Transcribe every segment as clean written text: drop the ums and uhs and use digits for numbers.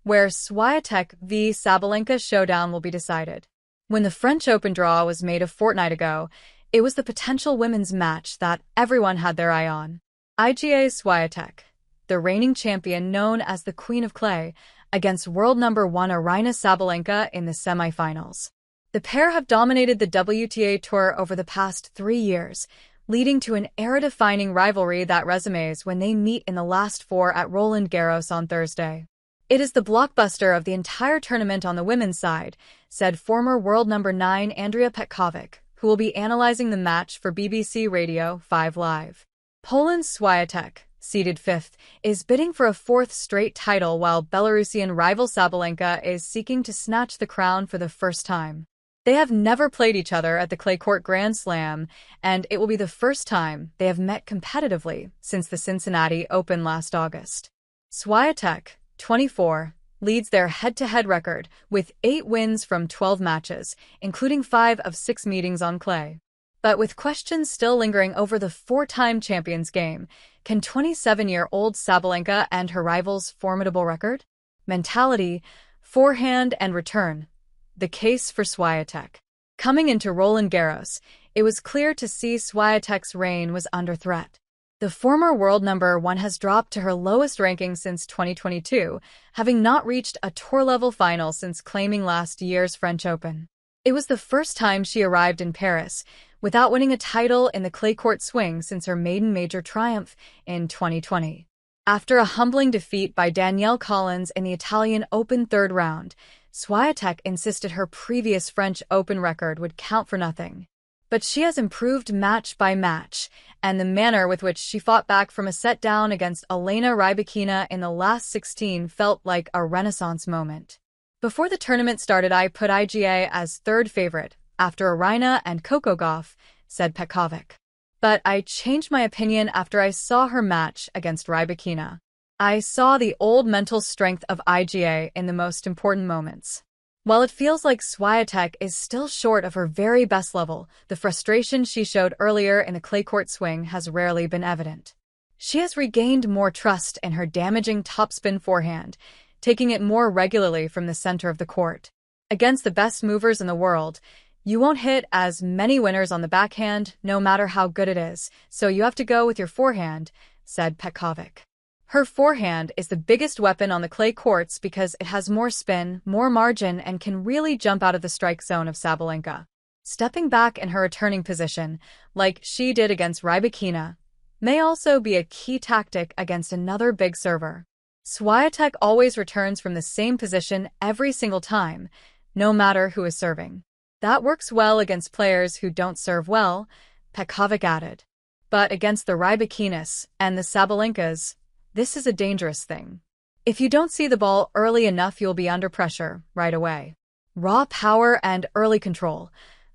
where Swiatek v Sabalenka showdown will be decided. When the French Open draw was made a fortnight ago, it was the potential women's match that everyone had their eye on. Iga Swiatek, the reigning champion known as the Queen of Clay, against world number 1 Aryna Sabalenka in the semifinals. The pair have dominated the WTA Tour over the past 3 years, leading to an era-defining rivalry that resumes when they meet in the last 4 at Roland Garros on Thursday. It is the blockbuster of the entire tournament on the women's side, said former world number 9 Andrea Petkovic, who will be analyzing the match for BBC Radio 5 Live. Poland's Swiatek, seeded 5th, is bidding for a 4th straight title while Belarusian rival Sabalenka is seeking to snatch the crown for the first time. They have never played each other at the clay court Grand Slam, and it will be the first time they have met competitively since the Cincinnati Open last August. Swiatek, 24, leads their head-to-head record with 8 wins from 12 matches, including 5 of 6 meetings on clay. But with questions still lingering over the 4-time champions game, can 27-year-old Sabalenka end her rival's formidable record? Mentality, forehand, and return. The case for Swiatek. Coming into Roland Garros, it was clear to see Swiatek's reign was under threat. The former world number 1 has dropped to her lowest ranking since 2022, having not reached a tour-level final since claiming last year's French Open. It was the first time she arrived in Paris, without winning a title in the clay court swing since her maiden major triumph in 2020. After a humbling defeat by Danielle Collins in the Italian Open third round, Swiatek insisted her previous French Open record would count for nothing. But she has improved match by match, and the manner with which she fought back from a set down against Elena Rybakina in the last 16 felt like a renaissance moment. Before the tournament started, I put Iga as 3rd favorite, after Aryna and Coco Gauff, said Petkovic. But I changed my opinion after I saw her match against Rybakina. I saw the old mental strength of Iga in the most important moments. While it feels like Swiatek is still short of her very best level, the frustration she showed earlier in the clay court swing has rarely been evident. She has regained more trust in her damaging topspin forehand, taking it more regularly from the center of the court. Against the best movers in the world, you won't hit as many winners on the backhand, no matter how good it is, so you have to go with your forehand, said Petkovic. Her forehand is the biggest weapon on the clay courts because it has more spin, more margin, and can really jump out of the strike zone of Sabalenka. Stepping back in her returning position, like she did against Rybakina, may also be a key tactic against another big server. Swiatek always returns from the same position every single time, no matter who is serving. That works well against players who don't serve well, Petkovic added. But against the Rybakinas and the Sabalenkas, this is a dangerous thing. If you don't see the ball early enough, you'll be under pressure right away. Raw power and early control.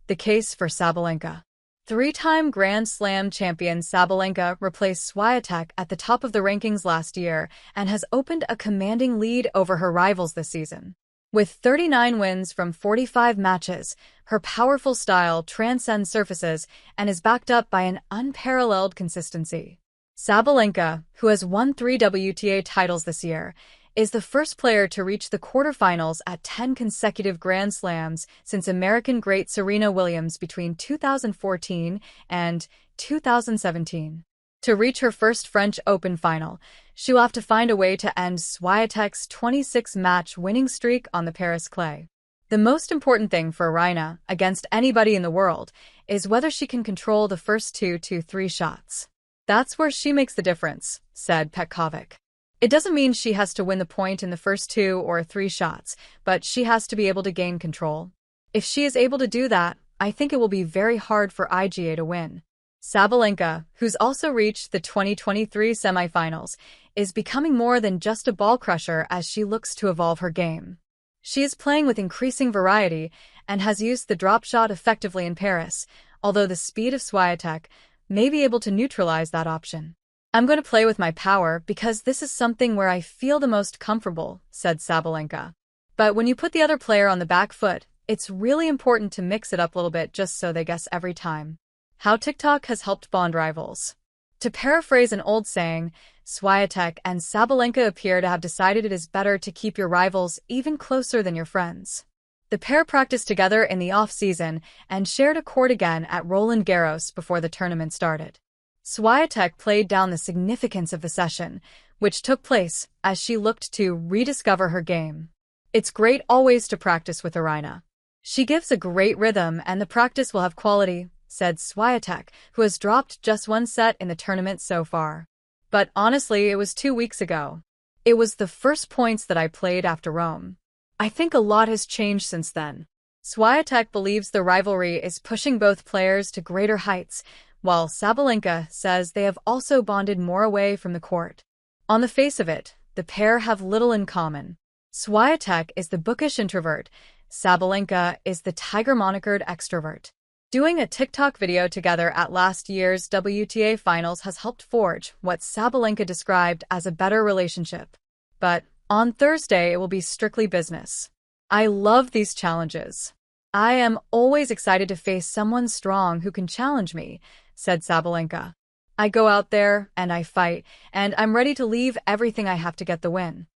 The case for Sabalenka. 3-time Grand Slam champion Sabalenka replaced Swiatek at the top of the rankings last year and has opened a commanding lead over her rivals this season. With 39 wins from 45 matches, her powerful style transcends surfaces and is backed up by an unparalleled consistency. Sabalenka, who has won 3 WTA titles this year, is the first player to reach the quarterfinals at 10 consecutive Grand Slams since American great Serena Williams between 2014 and 2017. To reach her first French Open final, she will have to find a way to end Swiatek's 26-match winning streak on the Paris clay. The most important thing for Aryna, against anybody in the world, is whether she can control the first 2 to 3 shots. That's where she makes the difference, said Petkovic. It doesn't mean she has to win the point in the first 2 or 3 shots, but she has to be able to gain control. If she is able to do that, I think it will be very hard for Iga to win. Sabalenka, who's also reached the 2023 semifinals, is becoming more than just a ball crusher as she looks to evolve her game. She is playing with increasing variety and has used the drop shot effectively in Paris, although the speed of Swiatek may be able to neutralize that option. I'm going to play with my power because this is something where I feel the most comfortable, said Sabalenka. But when you put the other player on the back foot, it's really important to mix it up a little bit just so they guess every time. How TikTok has helped bond rivals. To paraphrase an old saying, Swiatek and Sabalenka appear to have decided it is better to keep your rivals even closer than your friends. The pair practiced together in the off-season and shared a court again at Roland Garros before the tournament started. Swiatek played down the significance of the session, which took place as she looked to rediscover her game. It's great always to practice with Aryna. She gives a great rhythm and the practice will have quality, said Swiatek, who has dropped just one set in the tournament so far. But honestly, it was 2 weeks ago. It was the first points that I played after Rome. I think a lot has changed since then. Swiatek believes the rivalry is pushing both players to greater heights, while Sabalenka says they have also bonded more away from the court. On the face of it, the pair have little in common. Swiatek is the bookish introvert, Sabalenka is the tiger-monikered extrovert. Doing a TikTok video together at last year's WTA finals has helped forge what Sabalenka described as a better relationship. But on Thursday, it will be strictly business. I love these challenges. I am always excited to face someone strong who can challenge me, said Sabalenka. I go out there and I fight, and I'm ready to leave everything I have to get the win.